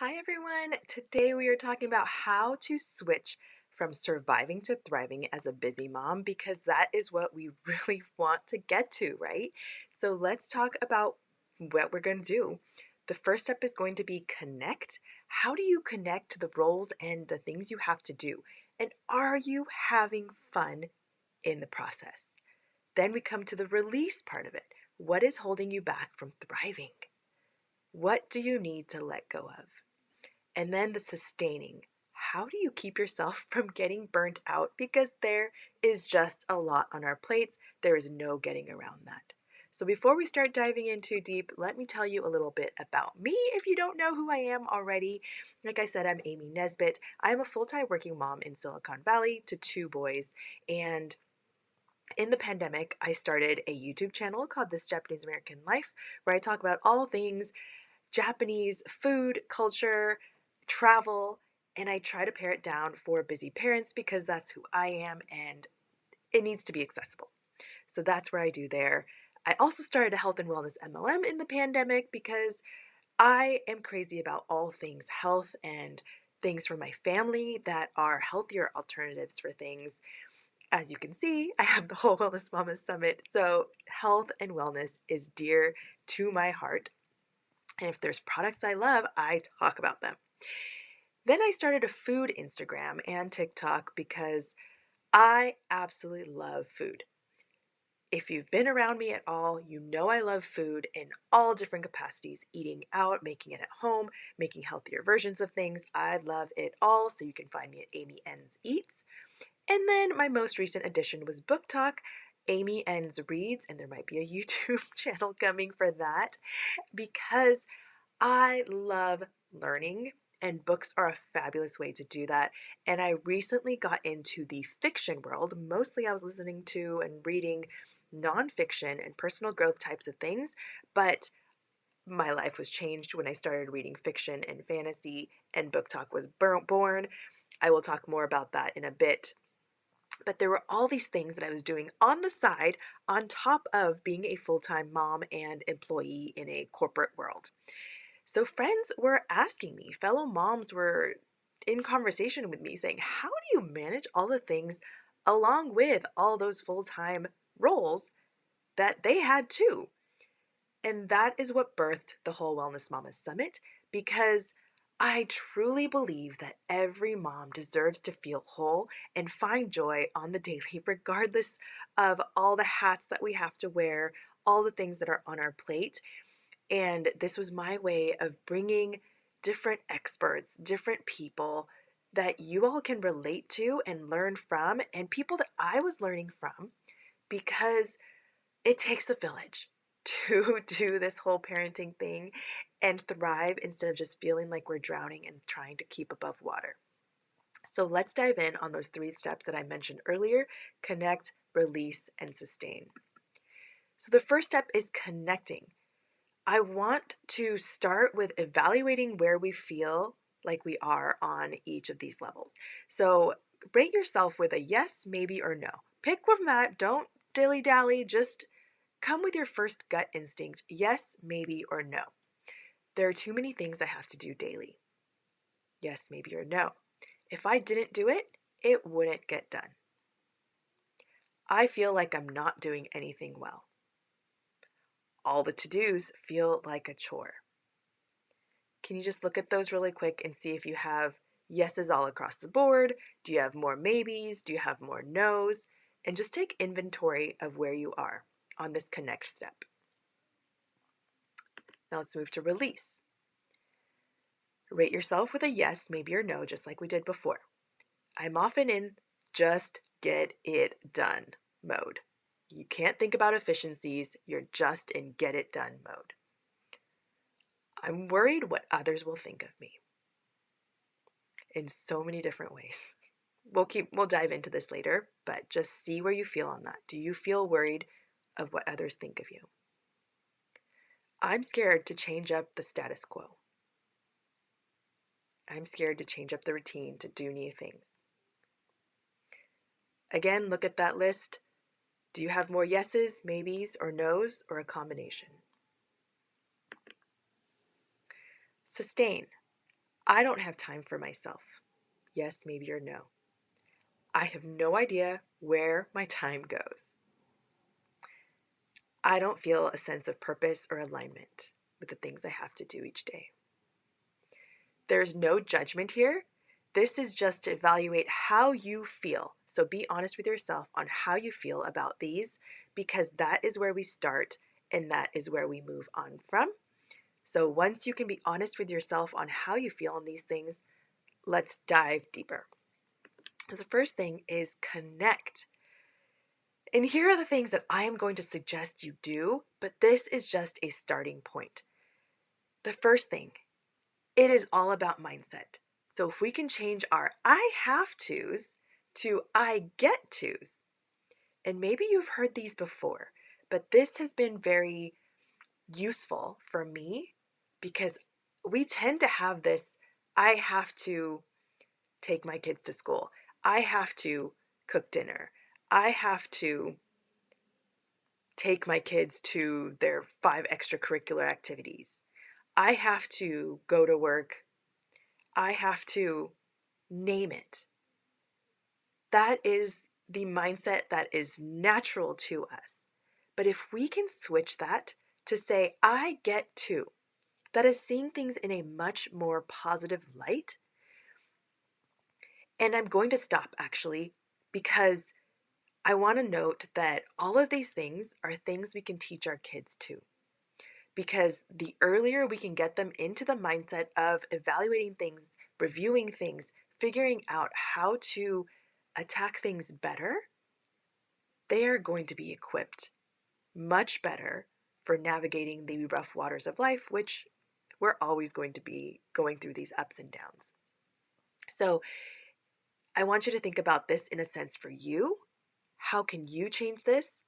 Hi everyone! Today we are talking about how to switch from surviving to thriving as a busy mom because that is what we really want to get to, right? So let's talk about what we're going to do. The first step is going to be connect. How do you connect to the roles and the things you have to do? And are you having fun in the process? Then we come to the release part of it. What is holding you back from thriving? What do you need to let go of? And then the sustaining. How do you keep yourself from getting burnt out? Because there is just a lot on our plates. There is no getting around that. So before we start diving in too deep, let me tell you a little bit about me if you don't know who I am already. Like I said, I'm Amy Nesbitt. I'm a full-time working mom in Silicon Valley to two boys. And in the pandemic, I started a YouTube channel called This Japanese American Life, where I talk about all things Japanese food, culture, travel, and I try to pare it down for busy parents because that's who I am and it needs to be accessible. So that's where I do there. I also started a health and wellness MLM in the pandemic because I am crazy about all things health and things for my family that are healthier alternatives for things. As you can see, I have the whole Wellness Mama Summit. So health and wellness is dear to my heart. And if there's products I love, I talk about them. Then I started a food Instagram and TikTok because I absolutely love food. If you've been around me at all, you know I love food in all different capacities, eating out, making it at home, making healthier versions of things. I love it all. So you can find me at Amy N's Eats. And then my most recent addition was Book Talk, Amy N's Reads, and there might be a YouTube channel coming for that because I love learning, and books are a fabulous way to do that. And I recently got into the fiction world. Mostly I was listening to and reading nonfiction and personal growth types of things, but my life was changed when I started reading fiction and fantasy, and Book Talk was born. I will talk more about that in a bit. But there were all these things that I was doing on the side, on top of being a full-time mom and employee in a corporate world. So friends were asking me, fellow moms were in conversation with me saying, how do you manage all the things along with all those full-time roles that they had too? And that is what birthed the whole Wellness Mama Summit because I truly believe that every mom deserves to feel whole and find joy on the daily, regardless of all the hats that we have to wear, all the things that are on our plate. And this was my way of bringing different experts, different people that you all can relate to and learn from, and people that I was learning from, because it takes a village to do this whole parenting thing and thrive instead of just feeling like we're drowning and trying to keep above water. So let's dive in on those 3 steps that I mentioned earlier: connect, release, and sustain. So the first step is connecting. I want to start with evaluating where we feel like we are on each of these levels. So rate yourself with a yes, maybe, or no. Pick from that. Don't dilly-dally. Just come with your first gut instinct. Yes, maybe, or no. There are too many things I have to do daily. Yes, maybe, or no. If I didn't do it, it wouldn't get done. I feel like I'm not doing anything well. All the to-dos feel like a chore. Can you just look at those really quick and see if you have yeses all across the board? Do you have more maybes? Do you have more nos? And just take inventory of where you are on this connect step. Now let's move to release. Rate yourself with a yes, maybe, or no, just like we did before. I'm often in just get it done mode. You can't think about efficiencies, you're just in get it done mode. I'm worried what others will think of me in so many different ways. We'll dive into this later, but just see where you feel on that. Do you feel worried of what others think of you? I'm scared to change up the status quo. I'm scared to change up the routine to do new things. Again, look at that list. Do you have more yeses, maybes, or nos, or a combination? Sustain. I don't have time for myself. Yes, maybe, or no. I have no idea where my time goes. I don't feel a sense of purpose or alignment with the things I have to do each day. There's no judgment here. This is just to evaluate how you feel. So be honest with yourself on how you feel about these, because that is where we start and that is where we move on from. So once you can be honest with yourself on how you feel on these things, let's dive deeper. So the first thing is connect. And here are the things that I am going to suggest you do, but this is just a starting point. The first thing, it is all about mindset. So if we can change our I have to's to I get to's, and maybe you've heard these before, but this has been very useful for me because we tend to have this I have to take my kids to school. I have to cook dinner. I have to take my kids to their 5 extracurricular activities. I have to go to work. I have to name it. That is the mindset that is natural to us. But if we can switch that to say, I get to, that is seeing things in a much more positive light. And I'm going to stop actually because I want to note that all of these things are things we can teach our kids too. Because the earlier we can get them into the mindset of evaluating things, reviewing things, figuring out how to attack things better, they are going to be equipped much better for navigating the rough waters of life, which we're always going to be going through these ups and downs. So I want you to think about this in a sense for you. How can you change this?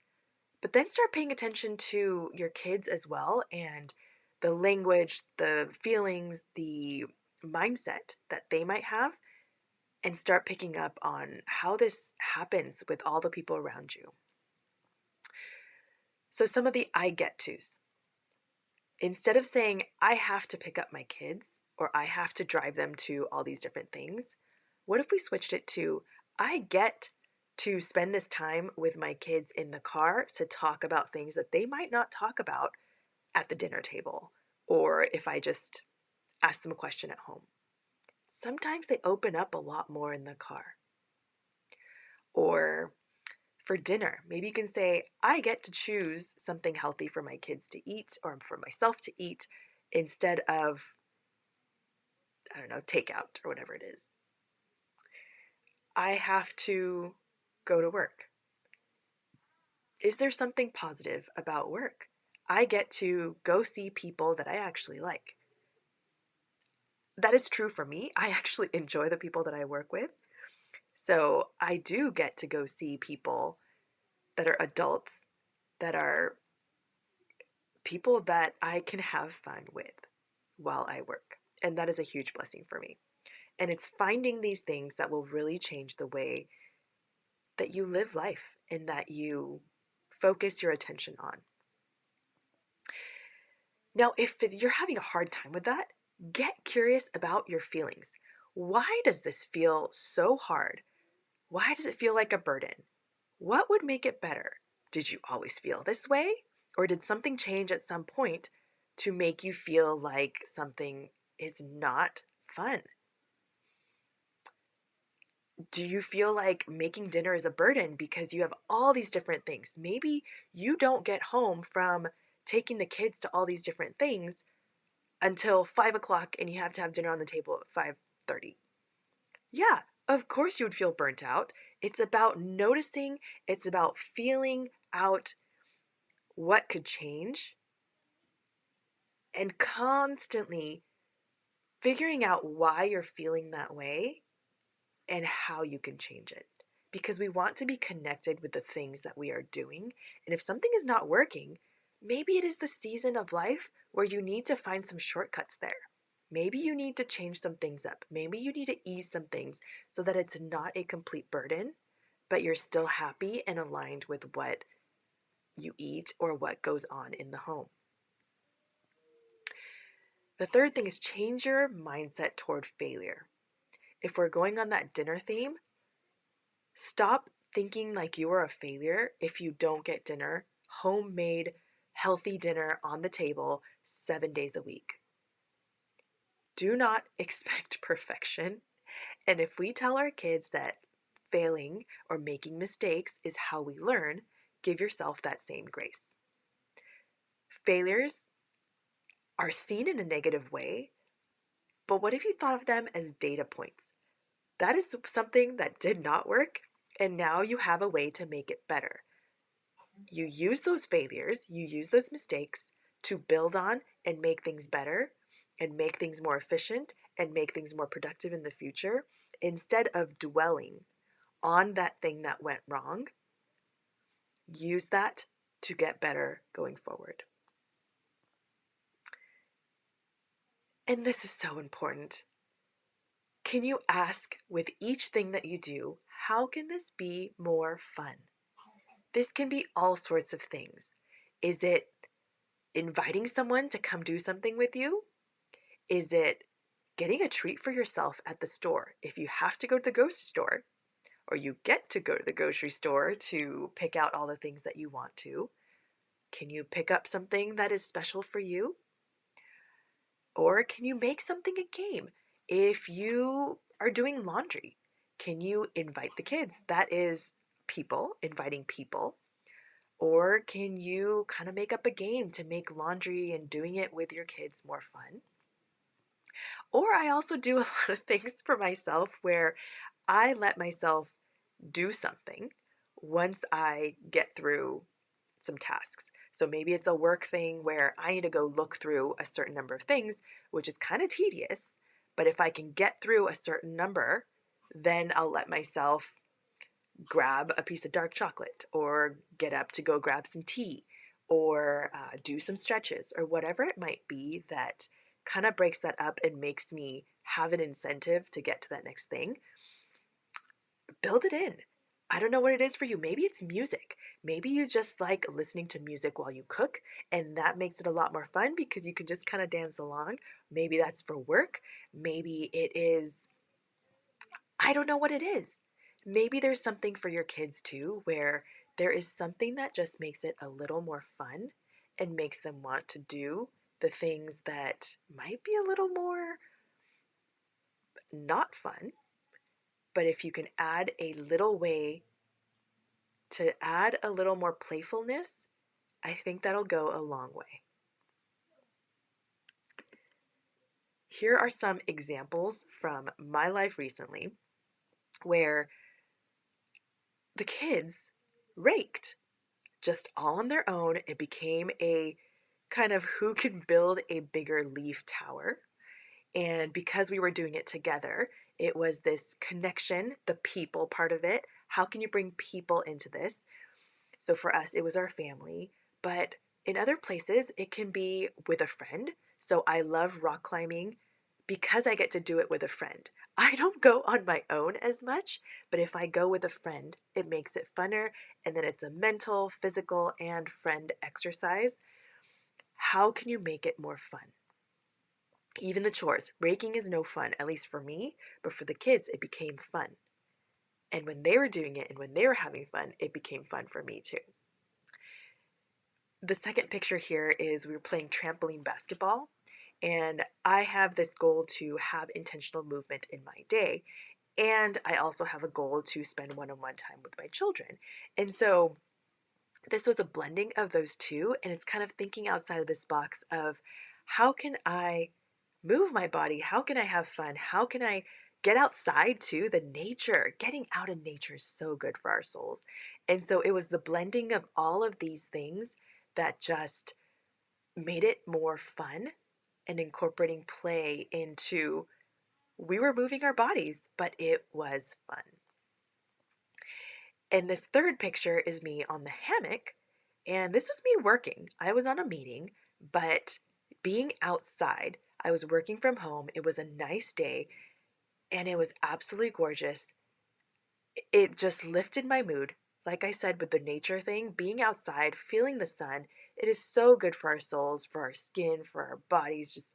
But then start paying attention to your kids as well and the language, the feelings, the mindset that they might have, and start picking up on how this happens with all the people around you. So some of the I get tos. Instead of saying, I have to pick up my kids or I have to drive them to all these different things, what if we switched it to, I get to spend this time with my kids in the car to talk about things that they might not talk about at the dinner table, or if I just ask them a question at home. Sometimes they open up a lot more in the car. Or for dinner, maybe you can say, I get to choose something healthy for my kids to eat or for myself to eat instead of, I don't know, takeout or whatever it is. I have to go to work. Is there something positive about work? I get to go see people that I actually like. That is true for me. I actually enjoy the people that I work with. So I do get to go see people that are adults, that are people that I can have fun with while I work. And that is a huge blessing for me. And it's finding these things that will really change the way that you live life and that you focus your attention on. Now, if you're having a hard time with that, get curious about your feelings. Why does this feel so hard? Why does it feel like a burden? What would make it better? Did you always feel this way? Or did something change at some point to make you feel like something is not fun? Do you feel like making dinner is a burden because you have all these different things? Maybe you don't get home from taking the kids to all these different things until 5 o'clock and you have to have dinner on the table at 5:30. Yeah, of course you would feel burnt out. It's about noticing, it's about feeling out what could change and constantly figuring out why you're feeling that way and how you can change it. Because we want to be connected with the things that we are doing. And if something is not working, maybe it is the season of life where you need to find some shortcuts there. Maybe you need to change some things up. Maybe you need to ease some things so that it's not a complete burden, but you're still happy and aligned with what you eat or what goes on in the home. The third thing is change your mindset toward failure. If we're going on that dinner theme, stop thinking like you are a failure if you don't get dinner, homemade, healthy dinner on the table 7 days a week. Do not expect perfection. And if we tell our kids that failing or making mistakes is how we learn, give yourself that same grace. Failures are seen in a negative way, but what if you thought of them as data points? That is something that did not work, and now you have a way to make it better. You use those failures, you use those mistakes to build on and make things better and make things more efficient and make things more productive in the future instead of dwelling on that thing that went wrong. Use that to get better going forward. And this is so important. Can you ask with each thing that you do, how can this be more fun? This can be all sorts of things. Is it inviting someone to come do something with you? Is it getting a treat for yourself at the store? If you have to go to the grocery store, or you get to go to the grocery store to pick out all the things that you want to, can you pick up something that is special for you? Or can you make something a game? If you are doing laundry, can you invite the kids? That is people, inviting people. Or can you kind of make up a game to make laundry and doing it with your kids more fun? Or I also do a lot of things for myself where I let myself do something once I get through some tasks. So maybe it's a work thing where I need to go look through a certain number of things, which is kind of tedious. But if I can get through a certain number, then I'll let myself grab a piece of dark chocolate or get up to go grab some tea or do some stretches or whatever it might be that kind of breaks that up and makes me have an incentive to get to that next thing. Build it in. I don't know what it is for you. Maybe it's music. Maybe you just like listening to music while you cook, and that makes it a lot more fun because you can just kind of dance along. Maybe that's for work. Maybe it is, I don't know what it is. Maybe there's something for your kids too, where there is something that just makes it a little more fun and makes them want to do the things that might be a little more not fun. But if you can add a little way to add a little more playfulness, I think that'll go a long way. Here are some examples from my life recently where the kids raked just all on their own. It became a kind of who can build a bigger leaf tower. And because we were doing it together, it was this connection, the people part of it. How can you bring people into this? So for us, it was our family. But in other places, it can be with a friend. So I love rock climbing because I get to do it with a friend. I don't go on my own as much, but if I go with a friend, it makes it funner. And then it's a mental, physical, and friend exercise. How can you make it more fun? Even the chores. Raking is no fun, at least for me, but for the kids, it became fun. And when they were doing it and when they were having fun, it became fun for me too. The second picture here is we were playing trampoline basketball, and I have this goal to have intentional movement in my day. And I also have a goal to spend one-on-one time with my children. And so this was a blending of those two, and it's kind of thinking outside of this box of how can I move my body? How can I have fun? How can I get outside too? The nature, getting out in nature is so good for our souls. And so it was the blending of all of these things that just made it more fun and incorporating play into we were moving our bodies, but it was fun. And this third picture is me on the hammock, and this was me working. I was on a meeting, but being outside, I was working from home. It was a nice day, and it was absolutely gorgeous. It just lifted my mood. Like I said, with the nature thing, being outside, feeling the sun, it is so good for our souls, for our skin, for our bodies. Just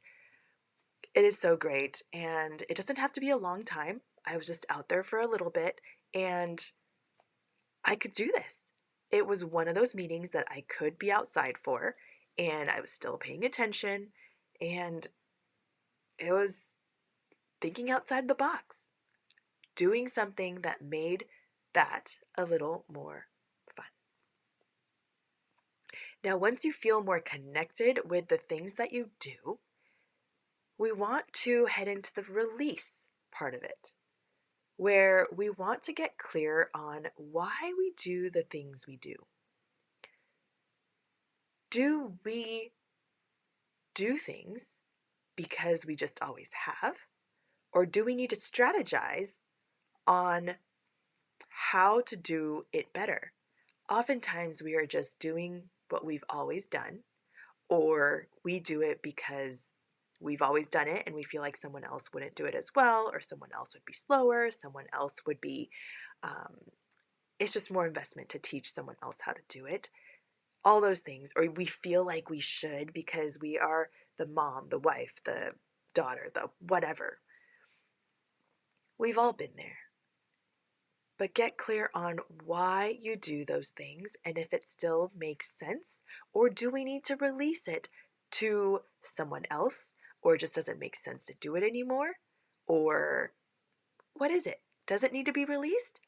It is so great, and it doesn't have to be a long time. I was just out there for a little bit, and I could do this. It was one of those meetings that I could be outside for, and I was still paying attention, and it was thinking outside the box, doing something that made that a little more fun. Now, once you feel more connected with the things that you do, we want to head into the release part of it, where we want to get clear on why we do the things we do. Do we do things because we just always have? Or do we need to strategize on how to do it better? Oftentimes, we are just doing what we've always done, or we do it because we've always done it and we feel like someone else wouldn't do it as well, or someone else would be slower, someone else would be, um, it's just more investment to teach someone else how to do it. All those things, or we feel like we should because we are the mom, the wife, the daughter, the whatever. We've all been there. But get clear on why you do those things and if it still makes sense, or do we need to release it to someone else, or it just doesn't make sense to do it anymore? Or what is it? Does it need to be released?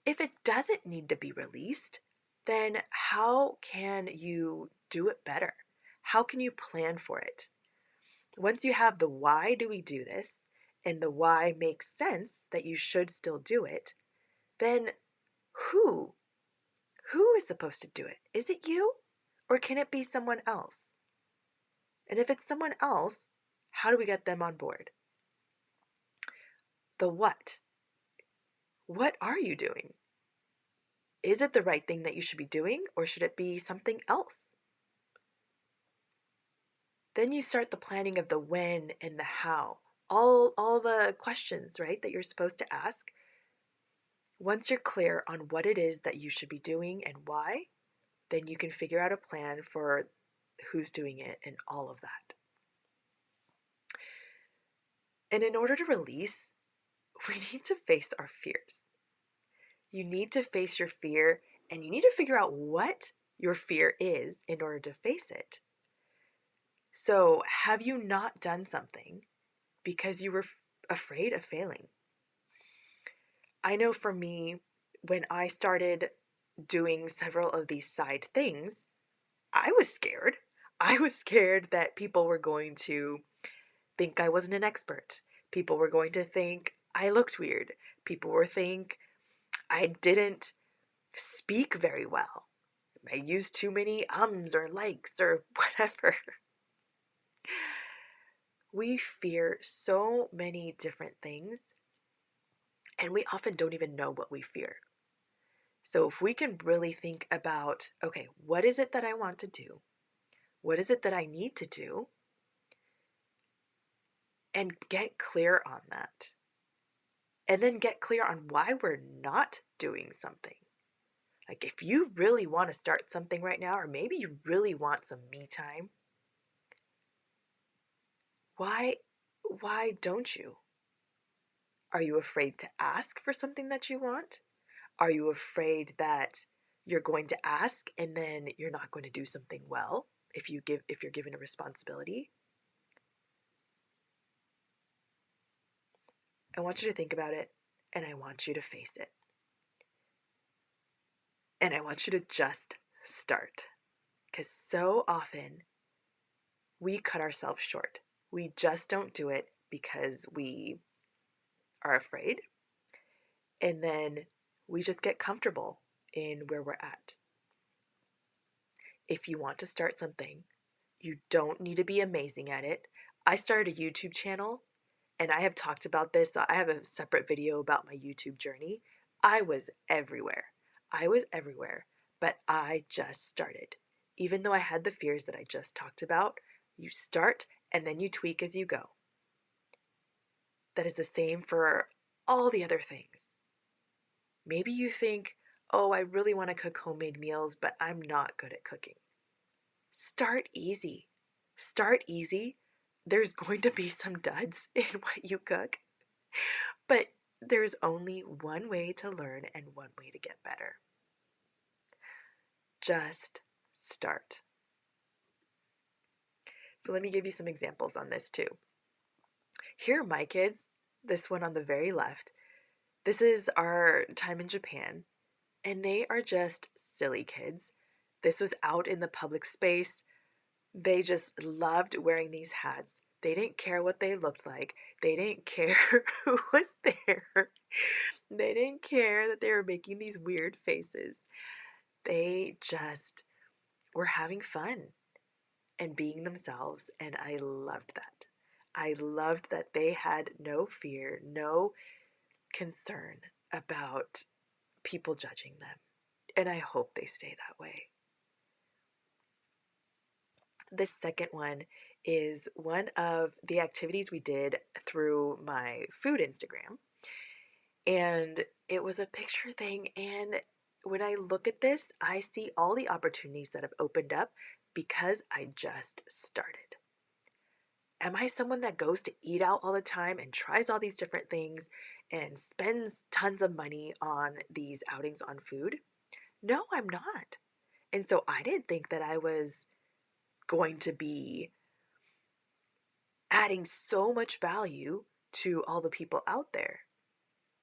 If it doesn't need to be released, then how can you do it better? How can you plan for it? Once you have the why do we do this, and the why makes sense that you should still do it, then who? Who is supposed to do it? Is it you? Or can it be someone else? And if it's someone else, how do we get them on board? The what? What are you doing? Is it the right thing that you should be doing, or should it be something else? Then you start the planning of the when and the how. All the questions, right, that you're supposed to ask. Once you're clear on what it is that you should be doing and why, then you can figure out a plan for who's doing it and all of that. And in order to release, we need to face our fears. You need to face your fear, and you need to figure out what your fear is in order to face it. So, have you not done something because you were afraid of failing? I know for me, when I started doing several of these side things, I was scared. I was scared that people were going to think I wasn't an expert. People were going to think I looked weird. People were think I didn't speak very well. I used too many ums or likes or whatever. We fear so many different things, and we often don't even know what we fear. So if we can really think about, okay, what is it that I want to do? What is it that I need to do? And get clear on that. And then get clear on why we're not doing something. Like if you really want to start something right now, or maybe you really want some me time, why don't you? Are you afraid to ask for something that you want? Are you afraid that you're going to ask and then you're not going to do something well if you're given a responsibility? I want you to think about it, and I want you to face it. And I want you to just start. Because so often we cut ourselves short. We just don't do it because we are afraid. And then we just get comfortable in where we're at. If you want to start something, you don't need to be amazing at it. I started a YouTube channel, and I have talked about this. I have a separate video about my YouTube journey. I was everywhere. I was everywhere, but I just started. Even though I had the fears that I just talked about, you start and then you tweak as you go. That is the same for all the other things. Maybe you think, oh, I really want to cook homemade meals, but I'm not good at cooking. Start easy. Start easy, There's going to be some duds in what you cook, but there's only one way to learn and one way to get better. Just start. So let me give you some examples on this too. Here are my kids. This one on the very left. This is our time in Japan, and they are just silly kids. This was out in the public space. They just loved wearing these hats. They didn't care what they looked like. They didn't care who was there. They didn't care that they were making these weird faces. They just were having fun and being themselves, and I loved that. I loved that they had no fear, no concern about people judging them, and I hope they stay that way. The second one is one of the activities we did through my food Instagram, and it was a picture thing. And when I look at this, I see all the opportunities that have opened up because I just started. Am I someone that goes to eat out all the time and tries all these different things and spends tons of money on these outings on food? No, I'm not. And so I didn't think that I was going to be adding so much value to all the people out there.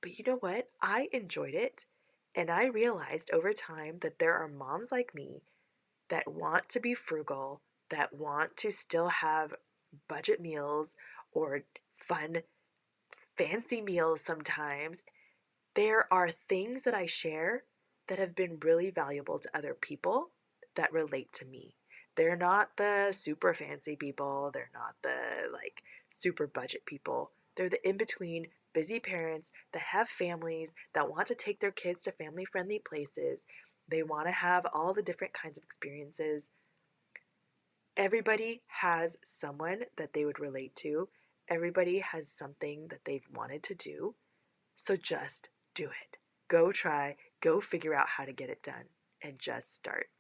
But you know what? I enjoyed it. And I realized over time that there are moms like me that want to be frugal, that want to still have budget meals or fun, fancy meals sometimes. There are things that I share that have been really valuable to other people that relate to me. They're not the super fancy people, they're not the like super budget people. They're the in between busy parents that have families that want to take their kids to family friendly places. They want to have all the different kinds of experiences. Everybody has someone that they would relate to. Everybody has something that they've wanted to do. So just do it. Go try, go figure out how to get it done, and just start.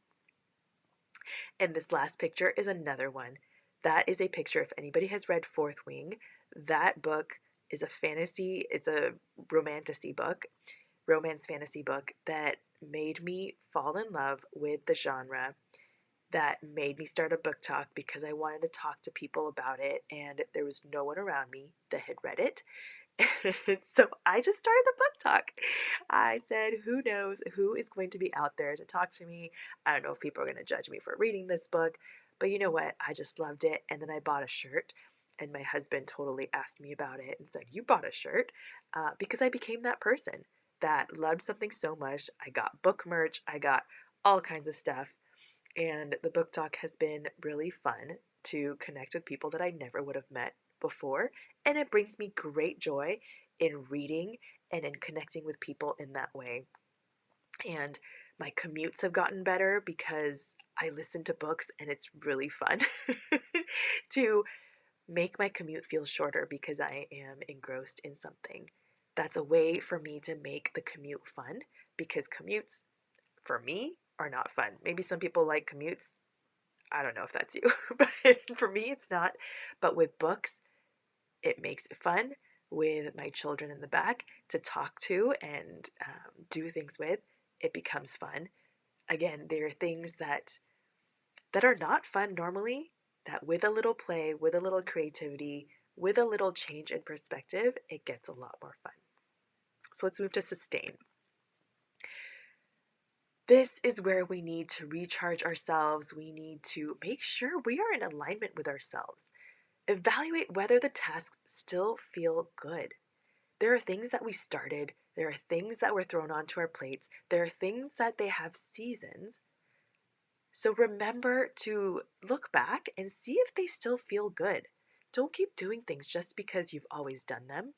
And this last picture is another one. That is a picture, if anybody has read Fourth Wing, that book is a fantasy, it's a romantasy book, romance fantasy book that made me fall in love with the genre, that made me start a book talk because I wanted to talk to people about it, and there was no one around me that had read it. So I just started a book talk. I said, who knows who is going to be out there to talk to me? I don't know if people are going to judge me for reading this book, but you know what? I just loved it. And then I bought a shirt, and my husband totally asked me about it and said, you bought a shirt? Because I became that person that loved something so much. I got book merch, I got all kinds of stuff. And the book talk has been really fun to connect with people that I never would have met before. And it brings me great joy in reading and in connecting with people in that way. And my commutes have gotten better because I listen to books, and it's really fun to make my commute feel shorter because I am engrossed in something. That's a way for me to make the commute fun, because commutes for me are not fun. Maybe some people like commutes. I don't know if that's you, but for me, it's not. But with books, it makes it fun with my children in the back to talk to and do things with. It becomes fun. Again, there are things that are not fun normally, that with a little play, with a little creativity, with a little change in perspective, it gets a lot more fun. So let's move to sustain. This is where we need to recharge ourselves. We need to make sure we are in alignment with ourselves. Evaluate whether the tasks still feel good. There are things that we started, there are things that were thrown onto our plates, there are things that they have seasons. So remember to look back and see if they still feel good. Don't keep doing things just because you've always done them.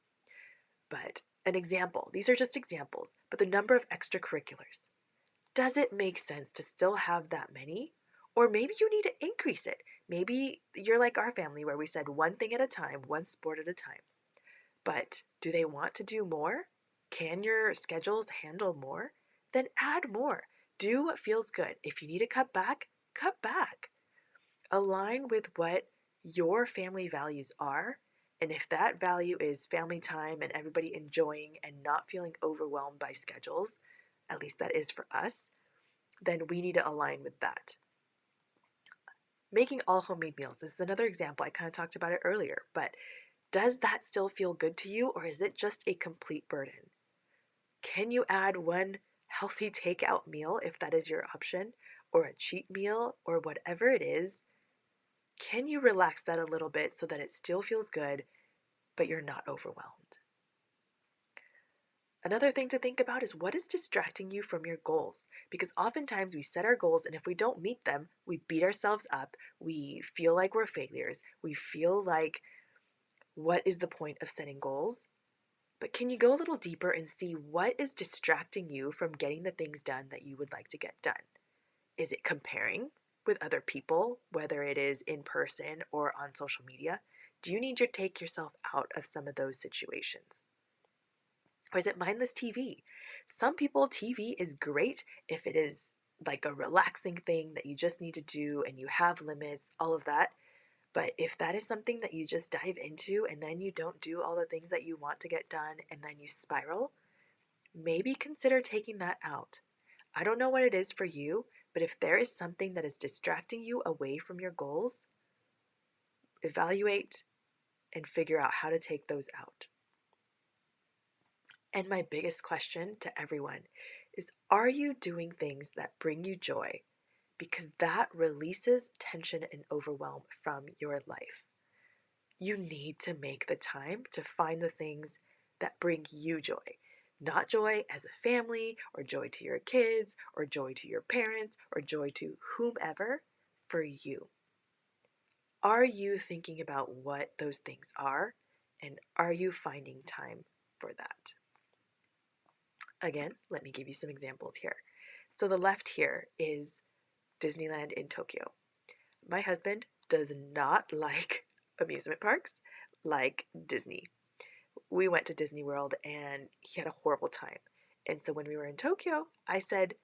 But an example, these are just examples, but the number of extracurriculars. Does it make sense to still have that many? Or maybe you need to increase it. Maybe you're like our family where we said one thing at a time, one sport at a time. But do they want to do more? Can your schedules handle more? Then add more. Do what feels good. If you need to cut back, cut back. Align with what your family values are. And if that value is family time and everybody enjoying and not feeling overwhelmed by schedules, at least that is for us, then we need to align with that. Making all homemade meals. This is another example. I kind of talked about it earlier, but does that still feel good to you, or is it just a complete burden? Can you add one healthy takeout meal if that is your option, or a cheat meal, or whatever it is? Can you relax that a little bit so that it still feels good, but you're not overwhelmed? Another thing to think about is what is distracting you from your goals? Because oftentimes we set our goals, and if we don't meet them, we beat ourselves up. We feel like we're failures. We feel like, what is the point of setting goals? But can you go a little deeper and see what is distracting you from getting the things done that you would like to get done? Is it comparing with other people, whether it is in person or on social media? Do you need to take yourself out of some of those situations? Or is it mindless TV? Some people, TV is great if it is like a relaxing thing that you just need to do and you have limits, all of that. But if that is something that you just dive into and then you don't do all the things that you want to get done and then you spiral, maybe consider taking that out. I don't know what it is for you, but if there is something that is distracting you away from your goals, evaluate and figure out how to take those out. And my biggest question to everyone is, are you doing things that bring you joy? Because that releases tension and overwhelm from your life. You need to make the time to find the things that bring you joy. Not joy as a family, or joy to your kids, or joy to your parents, or joy to whomever, for you. Are you thinking about what those things are? And are you finding time for that? Again, let me give you some examples here. So the left here is Disneyland in Tokyo. My husband does not like amusement parks like Disney. We went to Disney World and he had a horrible time. And so when we were in Tokyo, I said,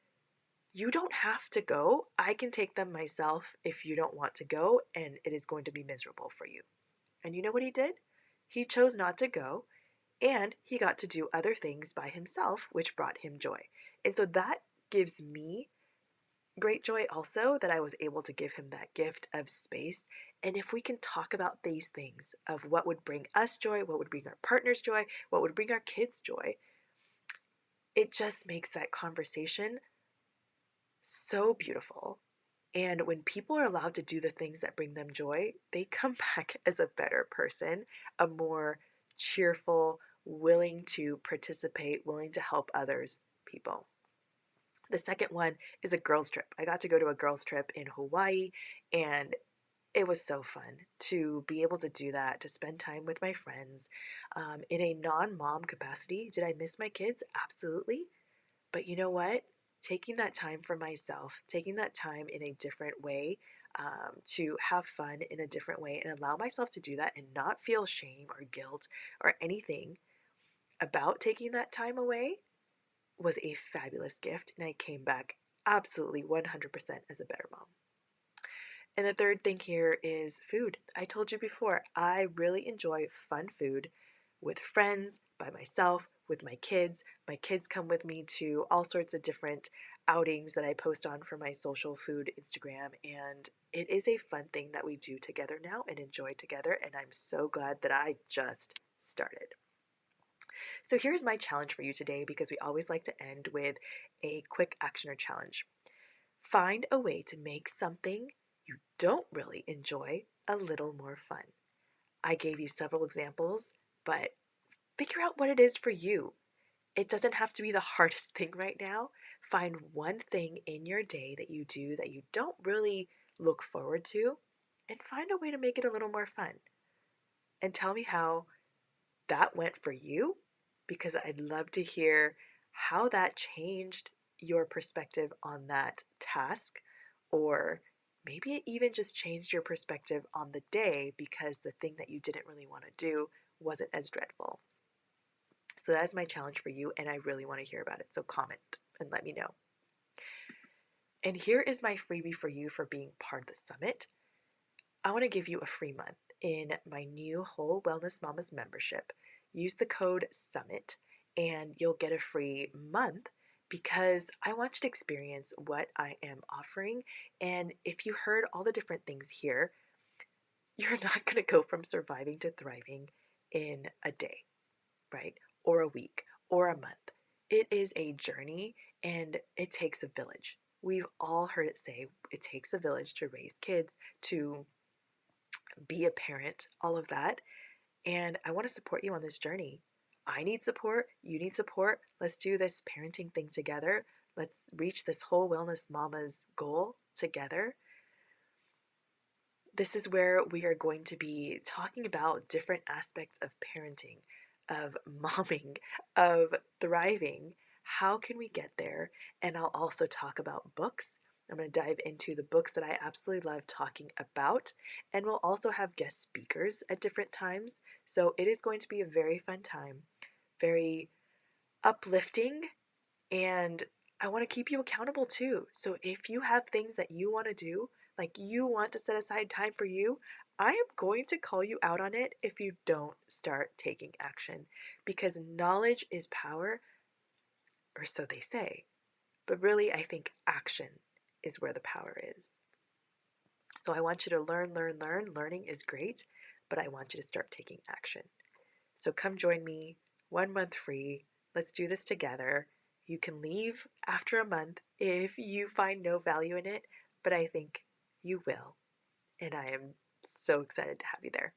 you don't have to go. I can take them myself if you don't want to go, and it is going to be miserable for you. And you know what he did? He chose not to go, and he got to do other things by himself, which brought him joy. And so that gives me great joy also, that I was able to give him that gift of space. And if we can talk about these things of what would bring us joy, what would bring our partners joy, what would bring our kids joy, it just makes that conversation so beautiful. And when people are allowed to do the things that bring them joy, they come back as a better person, a more cheerful, willing to participate, willing to help others people. The second one is a girls' trip. I got to go to a girls' trip in Hawaii, and it was so fun to be able to do that, to spend time with my friends in a non mom capacity. Did I miss my kids? Absolutely. But you know what? Taking that time for myself, taking that time in a different way, to have fun in a different way and allow myself to do that and not feel shame or guilt or anything about taking that time away was a fabulous gift. And I came back absolutely 100% as a better mom. And the third thing here is food. I told you before, I really enjoy fun food with friends, by myself, with my kids. My kids come with me to all sorts of different outings that I post on for my social food Instagram. And it is a fun thing that we do together now and enjoy together. And I'm so glad that I just started. So here's my challenge for you today, because we always like to end with a quick action or challenge. Find a way to make something you don't really enjoy a little more fun. I gave you several examples, but figure out what it is for you. It doesn't have to be the hardest thing right now. Find one thing in your day that you do that you don't really look forward to, and find a way to make it a little more fun. And tell me how that went for you, because I'd love to hear how that changed your perspective on that task, or maybe it even just changed your perspective on the day because the thing that you didn't really want to do wasn't as dreadful. So that is my challenge for you, and I really want to hear about it. So comment and let me know. And here is my freebie for you for being part of the summit. I want to give you a free month in my new Whole Wellness Mamas membership. Use the code SUMMIT and you'll get a free month because I want you to experience what I am offering. And if you heard all the different things here, you're not going to go from surviving to thriving in a day, right? Or a week or a month. It is a journey and it takes a village. We've all heard it say it takes a village to raise kids, to be a parent, all of that. And I want to support you on this journey. I need support. You need support. Let's do this parenting thing together. Let's reach this Whole Wellness Mama's goal together. This is where we are going to be talking about different aspects of parenting, of momming, of thriving. How can we get there? And I'll also talk about books. I'm going to dive into the books that I absolutely love talking about. And we'll also have guest speakers at different times. So it is going to be a very fun time, very uplifting, and I want to keep you accountable too. So if you have things that you want to do, like you want to set aside time for you, I am going to call you out on it if you don't start taking action, because knowledge is power, or so they say. But really, I think action is where the power is. So I want you to learn, learn, learn. Learning is great, but I want you to start taking action. So come join me, 1 month free. Let's do this together. You can leave after a month if you find no value in it, but I think you will. And I am so excited to have you there.